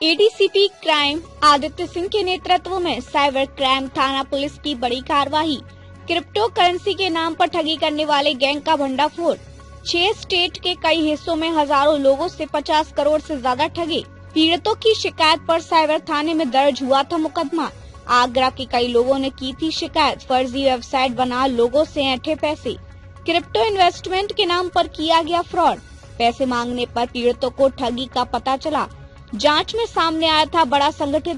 ADCP crime Aditya Singh के नेतृत्व में साइबर क्राइम थाना पुलिस की बड़ी कार्रवाई। क्रिप्टो करेंसी के नाम पर ठगी करने वाले गैंग का भंडाफोड़। 6 स्टेट के कई हिस्सों में हजारों लोगों से 50 करोड़ से ज्यादा ठगे। पीड़ितों की शिकायत पर साइबर थाने में दर्ज हुआ था मुकदमा। आगरा के कई लोगों ने की थी शिकायत। फर्जी वेबसाइट बना लोगों से ऐंठे पैसे। क्रिप्टो इन्वेस्टमेंट के नाम पर किया गया फ्रॉड। पैसे मांगने पर पीड़ितों को ठगी का पता चला। जांच में सामने आया था बड़ा संगठित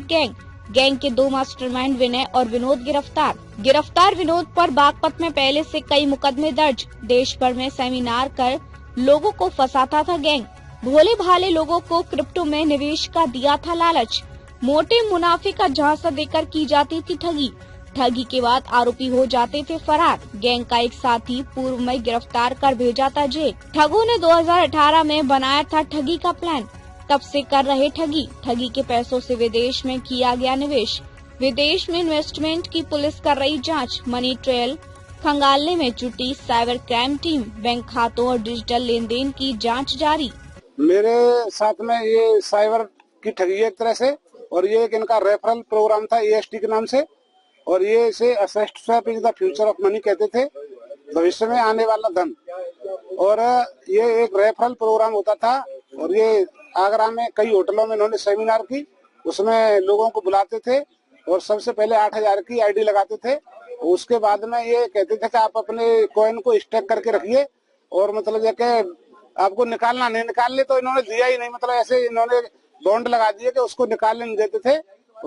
गैंग के 2 मास्टरमाइंड विनय और विनोद गिरफ्तार विनोद पर बागपत में पहले से कई मुकदमे दर्ज। देश भर में सेमिनार कर लोगों को फंसाता था गैंग। भोले भाले लोगों को क्रिप्टो में निवेश का दिया था लालच। मोटे मुनाफे का झांसा देकर की जाती थी ठगी के बाद आरोपी हो जाते थे फरार। गैंग का एक साथी पूर्व में गिरफ्तार कर भेजा था जेल। ठगों ने 2018 में बनाया था ठगी का प्लान। तब से कर रहे ठगी के पैसों से विदेश में किया गया निवेश। विदेश में इन्वेस्टमेंट की पुलिस कर रही जांच। मनी ट्रेल खंगालने में जुटी साइबर क्राइम टीम। बैंक खातों और डिजिटल लेन देन की जांच जारी। मेरे साथ में ये साइबर की ठगी एक तरह से, और ये एक इनका रेफरल प्रोग्राम था EST के नाम से, और ये इसे asset swap is the future of money कहते थे, भविष्य में आने वाला धन। और ये एक रेफरल प्रोग्राम होता था, और ये आगरा में कई होटलों में इन्होंने सेमिनार की, उसमें लोगों को बुलाते थे और सबसे पहले 8,000 की आईडी लगाते थे। उसके बाद में ये कहते थे कि आप अपने कॉइन को स्टैक करके रखिए, और मतलब कि आपको निकालना नहीं, निकालने तो इन्होंने दिया ही नहीं, मतलब ऐसे इन्होंने बॉन्ड लगा दिए कि उसको निकालने नहीं देते थे।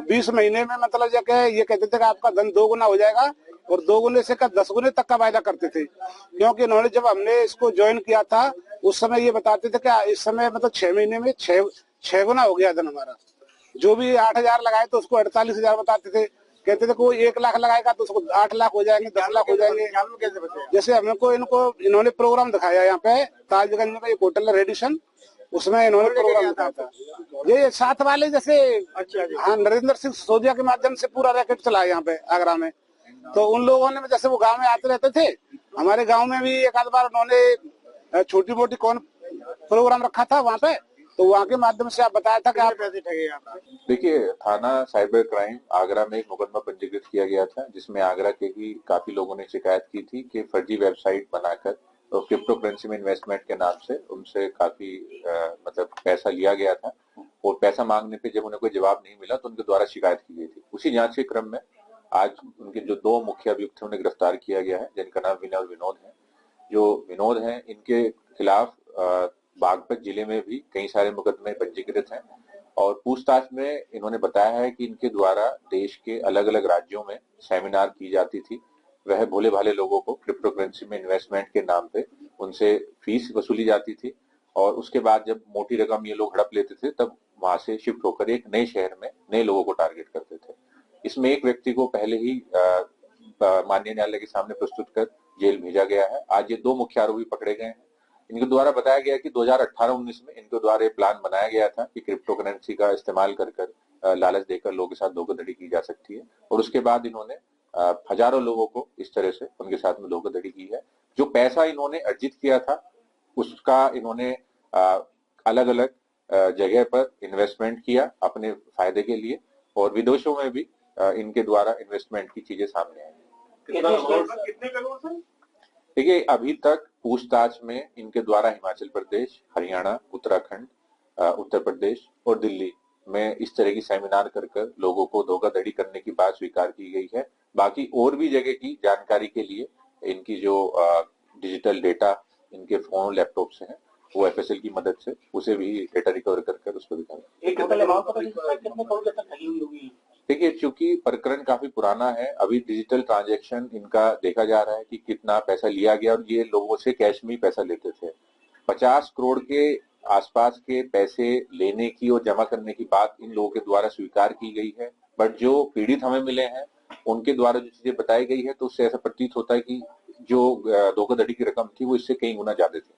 20 महीने में मतलब ये कहते थे कि आपका धन 2 गुना हो जाएगा, और 2 गुने से 10 गुने तक का वायदा करते थे। क्योंकि इन्होंने जब हमने इसको ज्वाइन किया था उस समय ये बताते थे कि इस समय मतलब 6 महीने में 6 गुना हो गया धन हमारा। जो भी 8,000 लगाए तो उसको 48,000 बताते थे। कहते थे कोई 1 लाख लगाएगा तो उसको 8 लाख हो जाएंगे, 10 लाख हो जाएंगे। जैसे हमको इन्होंने प्रोग्राम दिखाया यहाँ पे ताजगंज में, एक होटल रेडिशन, उसमें इन्होंने प्रोग्राम दिखाया था। ये साथ वाले जैसे हाँ, नरेंद्र सिंह सिसोदिया के माध्यम से पूरा रैकेट चला यहाँ पे आगरा में। तो उन लोगों ने जैसे वो गांव में आते रहते थे, हमारे गांव में भी एक आध बार उन्होंने छोटी मोटी कौन प्रोग्राम रखा था वहाँ पे, तो वहाँ के माध्यम से आप बताया था कि आप पैसे ठगे आप। देखिए, थाना साइबर क्राइम आगरा में एक मुकदमा पंजीकृत किया गया था, जिसमें आगरा के ही काफी लोगों ने शिकायत की थी कि फर्जी वेबसाइट बनाकर और क्रिप्टो करेंसी में इन्वेस्टमेंट के नाम से उनसे काफी मतलब पैसा लिया गया था, और पैसा मांगने पे जब उन्हें कोई जवाब नहीं मिला तो उनके द्वारा शिकायत की गई थी। उसी जांच के क्रम में आज उनके जो 2 मुख्य अभियुक्त हैं उन्हें गिरफ्तार किया गया है, जिनका नाम विनय और विनोद है। जो विनोद हैं, इनके खिलाफ बागपत जिले में भी कई सारे मुकदमे पंजीकृत हैं, और पूछताछ में इन्होंने बताया है कि इनके द्वारा देश के अलग अलग राज्यों में सेमिनार की जाती थी। वह भोले भाले लोगों को क्रिप्टो करेंसी में इन्वेस्टमेंट के नाम पे उनसे फीस वसूली जाती थी, और उसके बाद जब मोटी रकम ये लोग हड़प लेते थे तब वहां से शिफ्ट होकर एक नए शहर में नए लोगों को टारगेट करते थे। इसमें एक व्यक्ति को पहले ही माननीय न्यायालय के सामने प्रस्तुत कर जेल भेजा गया है। आज ये 2 मुख्य आरोपी पकड़े गए हैं। इनके द्वारा बताया गया कि 2018-19 में इनके द्वारा ये प्लान बनाया गया था कि क्रिप्टो करेंसी का इस्तेमाल कर लालच देकर लोगों के साथ धोखाधड़ी की जा सकती है, और उसके बाद इन्होंने हजारों लोगों को इस तरह से उनके साथ में धोखाधड़ी की है। जो पैसा इन्होंने अर्जित किया था उसका इन्होंने अलग अलग जगह पर इन्वेस्टमेंट किया अपने फायदे के लिए, और विदेशों में भी इनके द्वारा इन्वेस्टमेंट की चीजें सामने आई। कितने करोड़ सर? देखिए, अभी तक पूछताछ में इनके द्वारा हिमाचल प्रदेश, हरियाणा, उत्तराखंड, उत्तर प्रदेश और दिल्ली में इस तरह की सेमिनार कर लोगों को धोखाधड़ी करने की बात स्वीकार की गई है। बाकी और भी जगह की जानकारी के लिए इनकी जो डिजिटल डेटा इनके फोन लैपटॉप से है, वो FSL की मदद से उसे भी डेटा रिकवर कर उसको दिखाएंगे। देखिए, चूंकि प्रकरण काफी पुराना है, अभी डिजिटल ट्रांजैक्शन इनका देखा जा रहा है कि कितना पैसा लिया गया, और ये लोगों से कैश में ही पैसा लेते थे। 50 करोड़ के आसपास के पैसे लेने की और जमा करने की बात इन लोगों के द्वारा स्वीकार की गई है, बट जो पीड़ित हमें मिले हैं उनके द्वारा जो चीजें बताई गई है, तो उससे ऐसा प्रतीत होता है कि जो धोखाधड़ी की रकम थी वो इससे कई गुना ज्यादा थी।